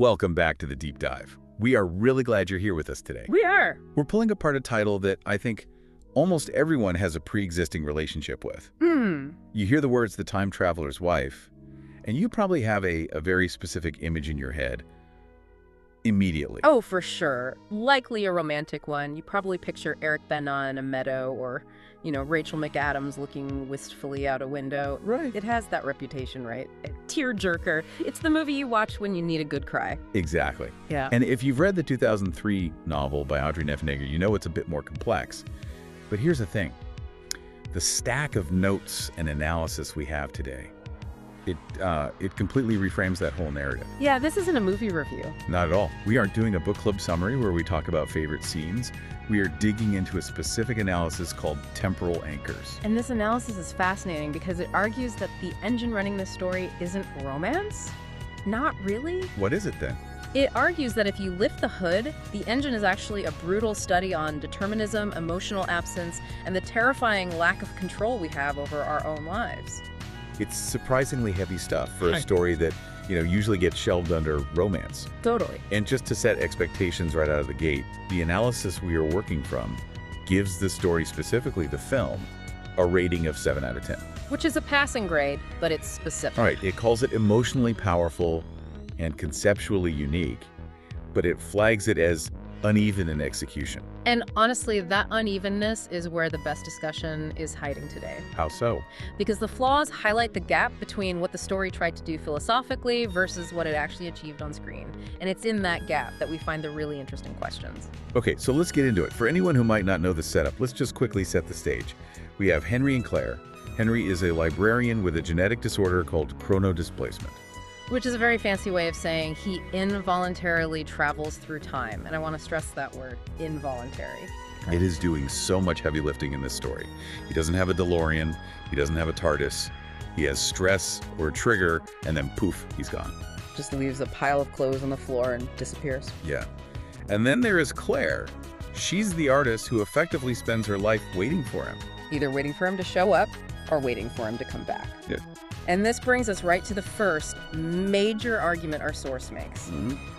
Welcome back to the Deep Dive. We are really glad you're here with us today. We are. We're pulling apart a title that I think almost everyone has a pre-existing relationship with. You hear the words The Time Traveler's Wife, and you probably have a very specific image in your head immediately. Oh, for sure. Likely a romantic one. You probably picture Eric Bana in a meadow or, Rachel McAdams looking wistfully out a window. Right. It has that reputation, right? A tearjerker. It's the movie you watch when you need a good cry. Exactly. Yeah. And if you've read the 2003 novel by Audrey Niffenegger, you know it's a bit more complex. But here's the thing. The stack of notes and analysis we have today, it completely reframes that whole narrative. Yeah, this isn't a movie review. Not at all. We aren't doing a book club summary where we talk about favorite scenes. We are digging into a specific analysis called temporal anchors. And this analysis is fascinating because it argues that the engine running this story isn't romance. Not really. What is it then? It argues that if you lift the hood, the engine is actually a brutal study on determinism, emotional absence, and the terrifying lack of control we have over our own lives. It's surprisingly heavy stuff for a story that, usually gets shelved under romance. Totally. And just to set expectations right out of the gate, the analysis we are working from gives the story, specifically the film, a rating of 7 out of 10. Which is a passing grade, but it's specific. All right, it calls it emotionally powerful and conceptually unique, but it flags it as uneven in execution. And honestly, that unevenness is where the best discussion is hiding today. How so? Because the flaws highlight the gap between what the story tried to do philosophically versus what it actually achieved on screen. And it's in that gap that we find the really interesting questions. Okay, so let's get into it. For anyone who might not know the setup, let's just quickly set the stage. We have Henry and Claire. Henry is a librarian with a genetic disorder called chronodisplacement. Which is a very fancy way of saying he involuntarily travels through time. And I want to stress that word, involuntary. It is doing so much heavy lifting in this story. He doesn't have a DeLorean. He doesn't have a TARDIS. He has stress or a trigger, and then poof, he's gone. Just leaves a pile of clothes on the floor and disappears. Yeah. And then there is Claire. She's the artist who effectively spends her life waiting for him. Either waiting for him to show up or waiting for him to come back. Yeah. And this brings us right to the first major argument our source makes,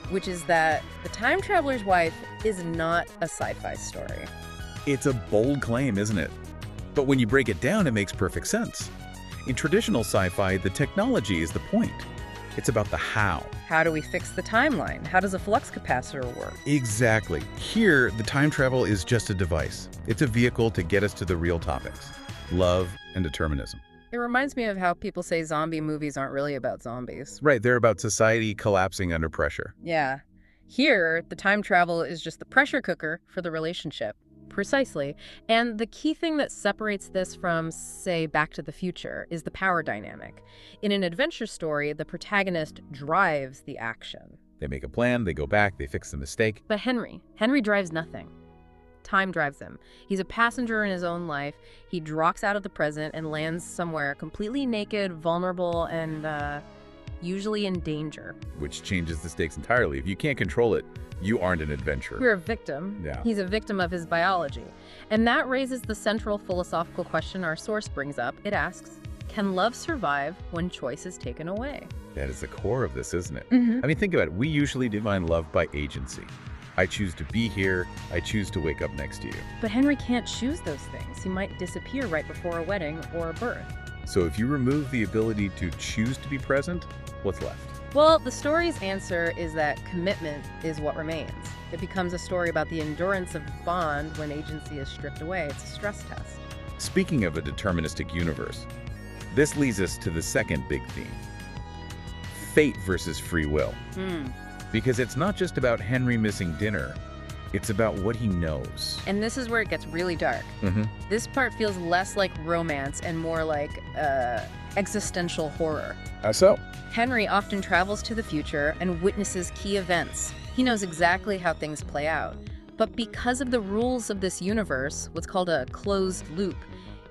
which is that The Time Traveler's Wife is not a sci-fi story. It's a bold claim, isn't it? But when you break it down, it makes perfect sense. In traditional sci-fi, the technology is the point. It's about the how. How do we fix the timeline? How does a flux capacitor work? Exactly. Here, the time travel is just a device. It's a vehicle to get us to the real topics: love and determinism. It reminds me of how people say zombie movies aren't really about zombies. Right, they're about society collapsing under pressure. Yeah. Here, the time travel is just the pressure cooker for the relationship. Precisely. And the key thing that separates this from, say, Back to the Future is the power dynamic. In an adventure story, the protagonist drives the action. They make a plan, they go back, they fix the mistake. But Henry drives nothing. Time drives him. He's a passenger in his own life. He drops out of the present and lands somewhere completely naked, vulnerable, and usually in danger. Which changes the stakes entirely. If you can't control it, you aren't an adventurer. We're a victim. Yeah. He's a victim of his biology. And that raises the central philosophical question our source brings up. It asks, can love survive when choice is taken away? That is the core of this, isn't it? I mean, think about it. We usually define love by agency. I choose to be here. I choose to wake up next to you. But Henry can't choose those things. He might disappear right before a wedding or a birth. So if you remove the ability to choose to be present, what's left? Well, the story's answer is that commitment is what remains. It becomes a story about the endurance of bond when agency is stripped away. It's a stress test. Speaking of a deterministic universe, this leads us to the second big theme: fate versus free will. Because it's not just about Henry missing dinner, it's about what he knows. And this is where it gets really dark. This part feels less like romance and more like existential horror. How so? Henry often travels to the future and witnesses key events. He knows exactly how things play out. But because of the rules of this universe, what's called a closed loop,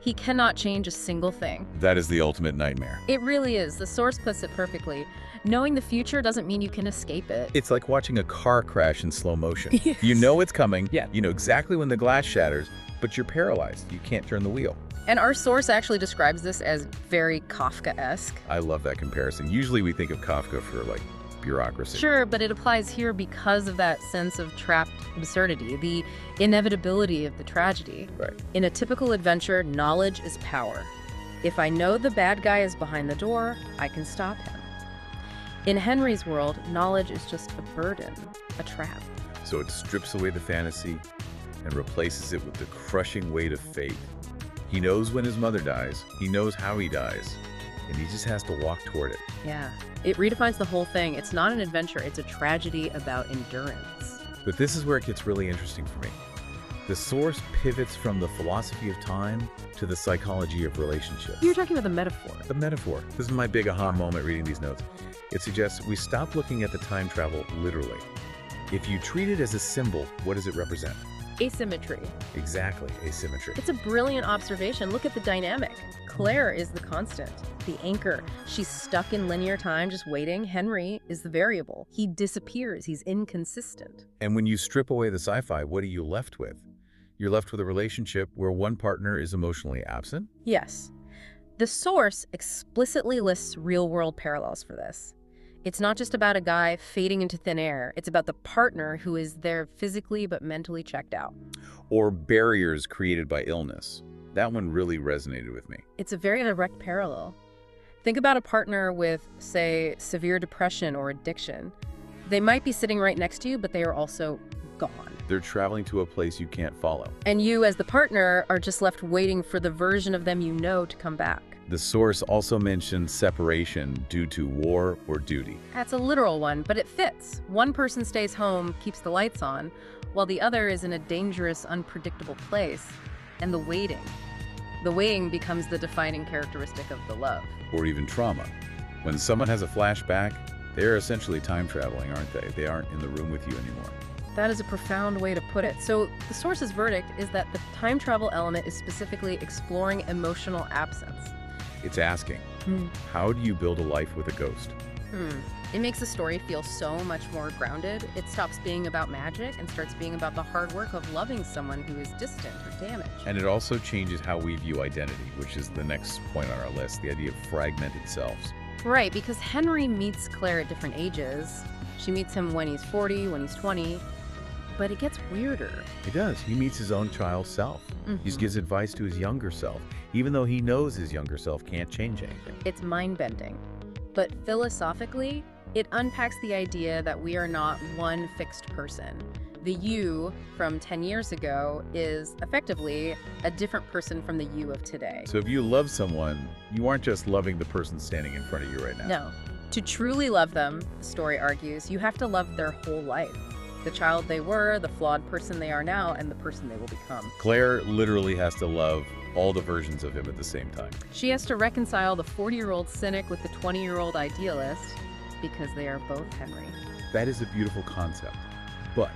he cannot change a single thing. That is the ultimate nightmare. It really is. The source puts it perfectly. Knowing the future doesn't mean you can escape it. It's like watching a car crash in slow motion. You know it's coming. Yeah. You know exactly when the glass shatters, but you're paralyzed. You can't turn the wheel. And our source actually describes this as very Kafka-esque. I love that comparison. Usually we think of Kafka for like bureaucracy. Sure, but it applies here because of that sense of trapped absurdity, the inevitability of the tragedy. Right. In a typical adventure, knowledge is power. If I know the bad guy is behind the door, I can stop him. In Henry's world, knowledge is just a burden, a trap. So it strips away the fantasy and replaces it with the crushing weight of fate. He knows when his mother dies, he knows how he dies, and he just has to walk toward it. Yeah, it redefines the whole thing. It's not an adventure, it's a tragedy about endurance. But this is where it gets really interesting for me. The source pivots from the philosophy of time to the psychology of relationships. You're talking about the metaphor. The metaphor. This is my big aha moment reading these notes. It suggests we stop looking at the time travel literally. If you treat it as a symbol, what does it represent? Asymmetry. Exactly, asymmetry. It's a brilliant observation. Look at the dynamic. Claire is the constant, the anchor. She's stuck in linear time, just waiting. Henry is the variable. He disappears. He's inconsistent. And when you strip away the sci-fi, what are you left with? You're left with a relationship where one partner is emotionally absent? Yes. The source explicitly lists real-world parallels for this. It's not just about a guy fading into thin air. It's about the partner who is there physically but mentally checked out. Or barriers created by illness. That one really resonated with me. It's a very direct parallel. Think about a partner with, say, severe depression or addiction. They might be sitting right next to you, but they are also gone. They're traveling to a place you can't follow. And you, as the partner, are just left waiting for the version of them you know to come back. The source also mentioned separation due to war or duty. That's a literal one, but it fits. One person stays home, keeps the lights on, while the other is in a dangerous, unpredictable place. And the waiting becomes the defining characteristic of the love. Or even trauma. When someone has a flashback, they're essentially time traveling, aren't they? They aren't in the room with you anymore. That is a profound way to put it. So the source's verdict is that the time travel element is specifically exploring emotional absence. It's asking, how do you build a life with a ghost? It makes the story feel so much more grounded. It stops being about magic and starts being about the hard work of loving someone who is distant or damaged. And it also changes how we view identity, which is the next point on our list, the idea of fragmented selves. Right, because Henry meets Claire at different ages. She meets him when he's 40, when he's 20. But it gets weirder. He does. He meets his own child self. He gives advice to his younger self, even though he knows his younger self can't change anything. It's mind-bending. But philosophically, it unpacks the idea that we are not one fixed person. The you from 10 years ago is effectively a different person from the you of today. So if you love someone, you aren't just loving the person standing in front of you right now. No. To truly love them, the story argues, you have to love their whole life. The child they were, the flawed person they are now, and the person they will become. Claire literally has to love all the versions of him at the same time. She has to reconcile the 40-year-old cynic with the 20-year-old idealist because they are both Henry. That is a beautiful concept. But,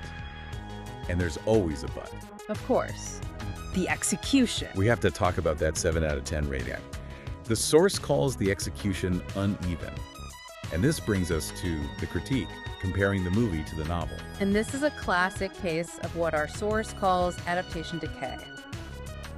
and there's always a but. Of course. The execution. We have to talk about that 7 out of 10 rating. The source calls the execution uneven. And this brings us to the critique, comparing the movie to the novel. And this is a classic case of what our source calls adaptation decay.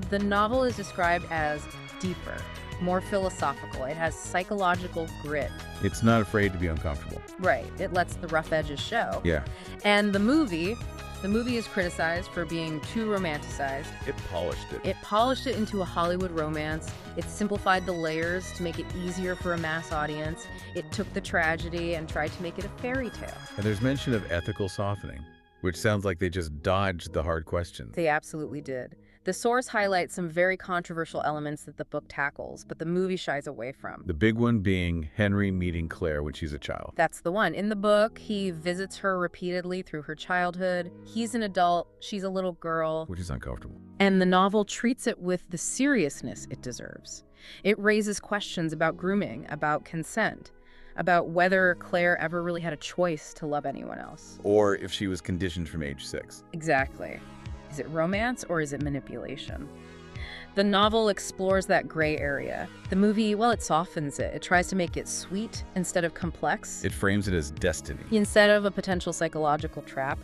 The novel is described as deeper, more philosophical. It has psychological grit. It's not afraid to be uncomfortable. Right. It lets the rough edges show. Yeah. And the movie is criticized for being too romanticized. It polished it. It polished it into a Hollywood romance. It simplified the layers to make it easier for a mass audience. It took the tragedy and tried to make it a fairy tale. And there's mention of ethical softening, which sounds like they just dodged the hard questions. They absolutely did. The source highlights some very controversial elements that the book tackles, but the movie shies away from. The big one being Henry meeting Claire when she's a child. That's the one. In the book, he visits her repeatedly through her childhood. He's an adult, she's a little girl. Which is uncomfortable. And the novel treats it with the seriousness it deserves. It raises questions about grooming, about consent, about whether Claire ever really had a choice to love anyone else. Or if she was conditioned from age 6. Exactly. Is it romance or is it manipulation? The novel explores that gray area. The movie, well, it softens it. It tries to make it sweet instead of complex. It frames it as destiny. Instead of a potential psychological trap.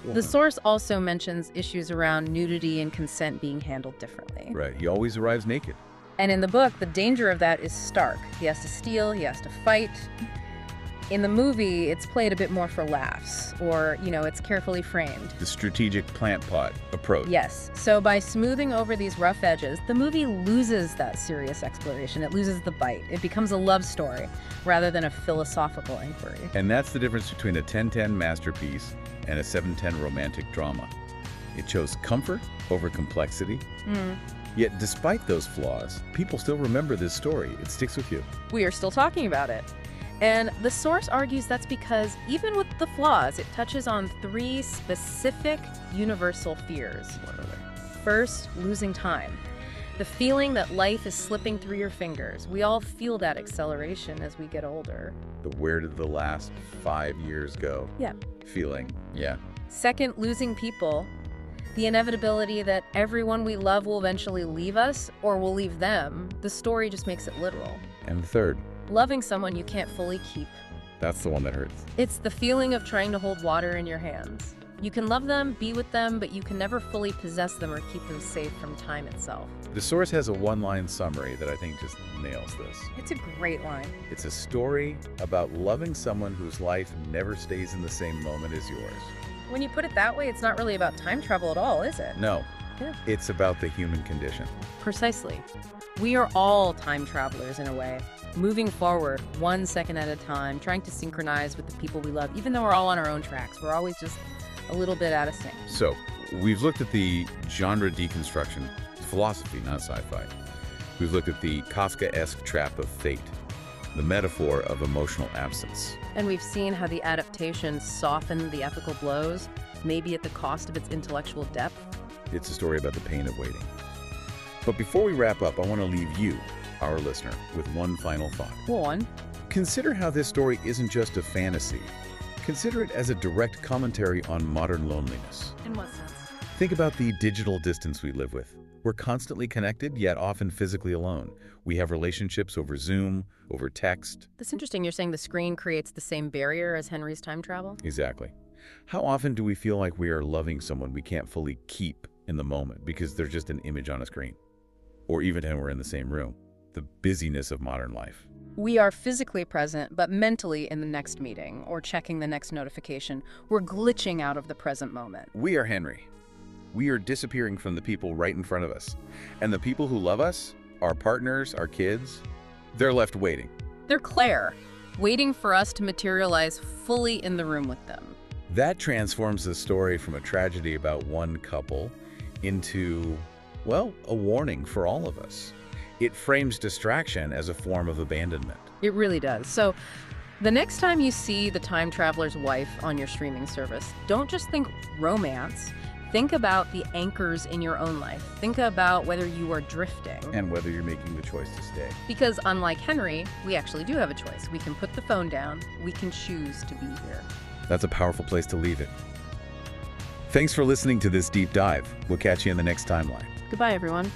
The source also mentions issues around nudity and consent being handled differently. Right. He always arrives naked. And in the book, the danger of that is stark. He has to steal, he has to fight. In the movie, it's played a bit more for laughs, or, it's carefully framed. The strategic plant pot approach. Yes. So by smoothing over these rough edges, the movie loses that serious exploration. It loses the bite. It becomes a love story rather than a philosophical inquiry. And that's the difference between a 10-10 masterpiece and a 7-10 romantic drama. It chose comfort over complexity. Yet despite those flaws, people still remember this story. It sticks with you. We are still talking about it. And the source argues that's because even with the flaws, it touches on 3 specific universal fears. What are they? First, losing time. The feeling that life is slipping through your fingers. We all feel that acceleration as we get older. The where did the last 5 years go? Yeah. Feeling. Yeah. Second, losing people. The inevitability that everyone we love will eventually leave us or we'll leave them. The story just makes it literal. And third, Loving someone you can't fully keep. that's the one that hurts. It's the feeling of trying to hold water in your hands. You can love them, be with them, but you can never fully possess them or keep them safe from time itself. The source has a one-line summary that I think just nails this. It's a great line. It's a story about loving someone whose life never stays in the same moment as yours. When you put it that way, it's not really about time travel at all, is it? No, Yeah. it's about the human condition. Precisely. We are all time travelers in a way, moving forward 1 second at a time, trying to synchronize with the people we love, even though we're all on our own tracks. We're always just a little bit out of sync. So, we've looked at the genre deconstruction, philosophy, not sci-fi. We've looked at the Kafkaesque trap of fate, the metaphor of emotional absence. And we've seen how the adaptations soften the ethical blows, maybe at the cost of its intellectual depth. It's a story about the pain of waiting. But before we wrap up, I want to leave you, our listener, with one final thought. Go on. Consider how this story isn't just a fantasy. Consider it as a direct commentary on modern loneliness. In what sense? Think about the digital distance we live with. We're constantly connected, yet often physically alone. We have relationships over Zoom, over text. That's interesting. You're saying the screen creates the same barrier as Henry's time travel? Exactly. How often do we feel like we are loving someone we can't fully keep in the moment because they're just an image on a screen? Or even when we're in the same room. The busyness of modern life. We are physically present, but mentally in the next meeting or checking the next notification. We're glitching out of the present moment. We are Henry. We are disappearing from the people right in front of us. And the people who love us, our partners, our kids, they're left waiting. They're Claire, waiting for us to materialize fully in the room with them. That transforms the story from a tragedy about one couple into, well, a warning for all of us. It frames distraction as a form of abandonment. It really does. So the next time you see The Time Traveler's Wife on your streaming service, don't just think romance. Think about the anchors in your own life. Think about whether you are drifting. And whether you're making the choice to stay. Because unlike Henry, we actually do have a choice. We can put the phone down. We can choose to be here. That's a powerful place to leave it. Thanks for listening to this deep dive. We'll catch you in the next timeline. Goodbye, everyone.